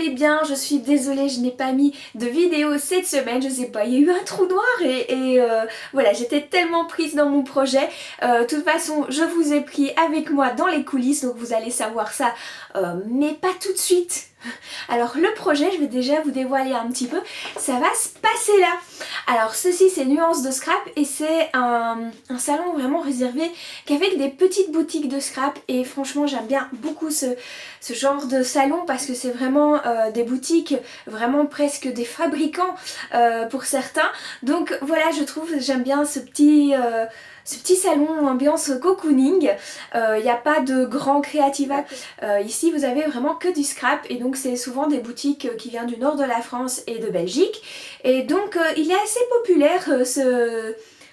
allez bien. Je suis désolée, je n'ai pas mis de vidéo cette semaine, je sais pas, il y a eu un trou noir et voilà, j'étais tellement prise dans mon projet. De toute façon, je vous ai pris avec moi dans les coulisses, donc vous allez savoir ça, mais pas tout de suite. Alors le projet, je vais déjà vous dévoiler un petit peu, ça va se passer là. Alors ceci c'est Nuances de Scrap et c'est un salon vraiment réservé qu'avec des petites boutiques de scrap et franchement j'aime bien beaucoup ce genre de salon parce que c'est vraiment des boutiques, vraiment presque des fabricants pour certains. Donc voilà, je trouve, j'aime bien ce petit salon ambiance cocooning. Il n'y a pas de grand créativa. Ici vous avez vraiment que du scrap et donc c'est souvent des boutiques qui viennent du nord de la France et de Belgique. Et donc il est assez populaire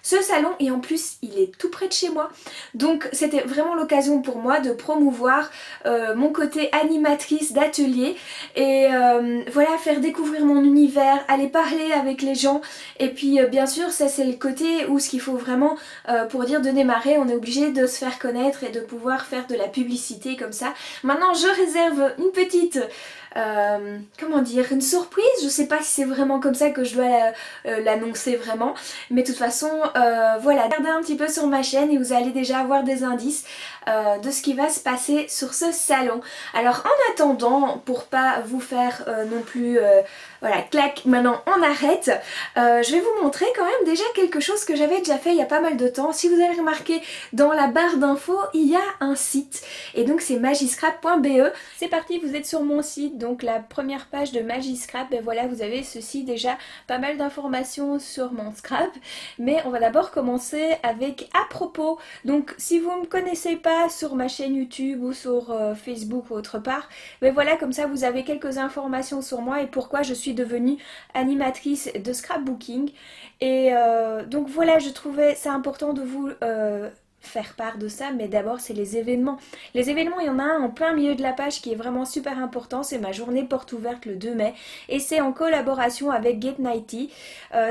ce salon et en plus il est tout près de chez moi. Donc c'était vraiment l'occasion pour moi de promouvoir mon côté animatrice d'atelier et voilà, faire découvrir mon univers, aller parler avec les gens et puis bien sûr ça c'est le côté où ce qu'il faut vraiment pour dire de démarrer, on est obligé de se faire connaître et de pouvoir faire de la publicité comme ça. Maintenant je réserve une petite comment dire, une surprise, je sais pas si c'est vraiment comme ça que je dois l'annoncer vraiment, mais de toute façon voilà, regardez un petit peu sur ma chaîne et vous allez déjà avoir des indices de ce qui va se passer sur ce salon. Alors en attendant, pour pas vous faire non plus voilà, clac, maintenant on arrête, je vais vous montrer quand même déjà quelque chose que j'avais déjà fait il y a pas mal de temps. Si vous avez remarqué dans la barre d'infos, il y a un site et donc c'est magiscrap.be. C'est parti, vous êtes sur mon site, donc la première page de Magiscrap, et voilà, vous avez ceci déjà, pas mal d'informations sur mon scrap, mais on va d'abord commencer avec à propos. Donc si vous ne me connaissez pas sur ma chaîne YouTube ou sur Facebook ou autre part, mais voilà, comme ça vous avez quelques informations sur moi et pourquoi je suis devenue animatrice de scrapbooking. Et donc voilà, je trouvais ça important de vous faire part de ça, mais d'abord c'est les événements. Les événements, il y en a un en plein milieu de la page qui est vraiment super important, c'est ma journée porte ouverte le 2 mai et c'est en collaboration avec Get Nighty.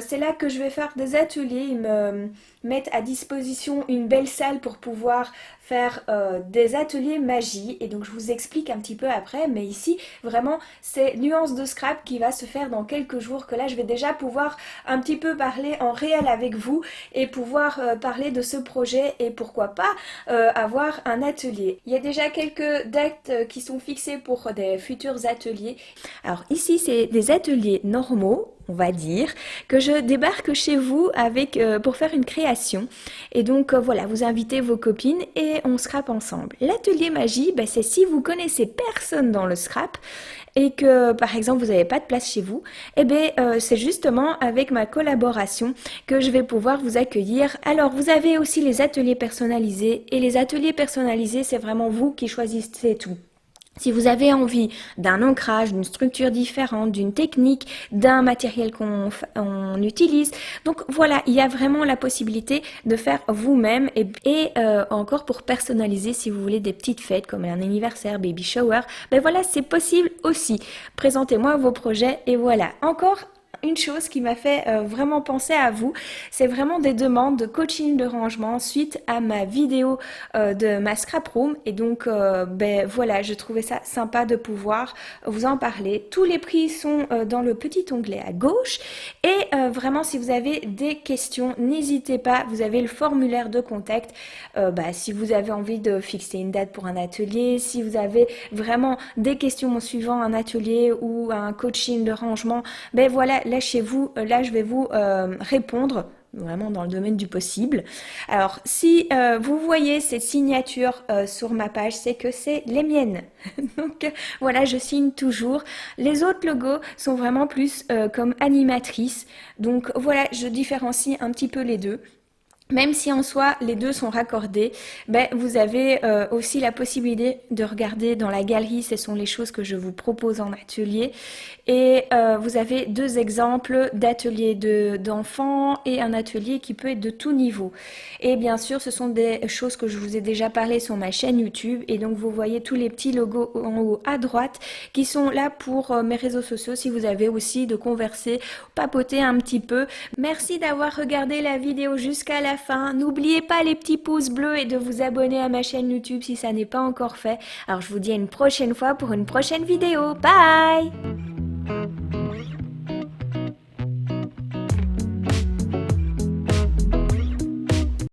C'est là que je vais faire des ateliers, ils me mettent à disposition une belle salle pour pouvoir faire des ateliers magie et donc je vous explique un petit peu après, mais ici vraiment c'est Nuances de Scrap qui va se faire dans quelques jours, que là je vais déjà pouvoir un petit peu parler en réel avec vous et pouvoir parler de ce projet et pourquoi pas avoir un atelier. Il y a déjà quelques dates qui sont fixées pour des futurs ateliers. Alors ici c'est des ateliers normaux, on va dire, que je débarque chez vous avec pour faire une création. Et donc voilà, vous invitez vos copines et on scrape ensemble. L'atelier magie, c'est si vous connaissez personne dans le scrap et que par exemple vous n'avez pas de place chez vous, c'est justement avec ma collaboration que je vais pouvoir vous accueillir. Alors vous avez aussi les ateliers personnalisés et les ateliers personnalisés, c'est vraiment vous qui choisissez tout. Si vous avez envie d'un ancrage, d'une structure différente, d'une technique, d'un matériel qu'on utilise, donc voilà, il y a vraiment la possibilité de faire vous-même et encore pour personnaliser si vous voulez des petites fêtes comme un anniversaire, baby shower, voilà, c'est possible aussi. Présentez-moi vos projets et voilà, encore une chose qui m'a fait vraiment penser à vous, c'est vraiment des demandes de coaching de rangement suite à ma vidéo de ma scrap room et donc voilà, je trouvais ça sympa de pouvoir vous en parler. Tous les prix sont dans le petit onglet à gauche et vraiment si vous avez des questions, n'hésitez pas, vous avez le formulaire de contact si vous avez envie de fixer une date pour un atelier, si vous avez vraiment des questions en suivant un atelier ou un coaching de rangement, voilà, lâchez-vous, là je vais vous répondre vraiment dans le domaine du possible. Alors si vous voyez ces signatures sur ma page, c'est que c'est les miennes. Donc voilà, je signe toujours. Les autres logos sont vraiment plus comme animatrice. Donc voilà, je différencie un petit peu les deux. Même si en soi les deux sont raccordés, vous avez aussi la possibilité de regarder dans la galerie, ce sont les choses que je vous propose en atelier. Et vous avez deux exemples d'ateliers d'enfants et un atelier qui peut être de tout niveau. Et bien sûr, ce sont des choses que je vous ai déjà parlé sur ma chaîne YouTube. Et donc vous voyez tous les petits logos en haut à droite qui sont là pour mes réseaux sociaux si vous avez aussi de converser, papoter un petit peu. Merci d'avoir regardé la vidéo jusqu'à la fin. N'oubliez pas les petits pouces bleus et de vous abonner à ma chaîne YouTube si ça n'est pas encore fait. Alors je vous dis à une prochaine fois pour une prochaine vidéo. Bye!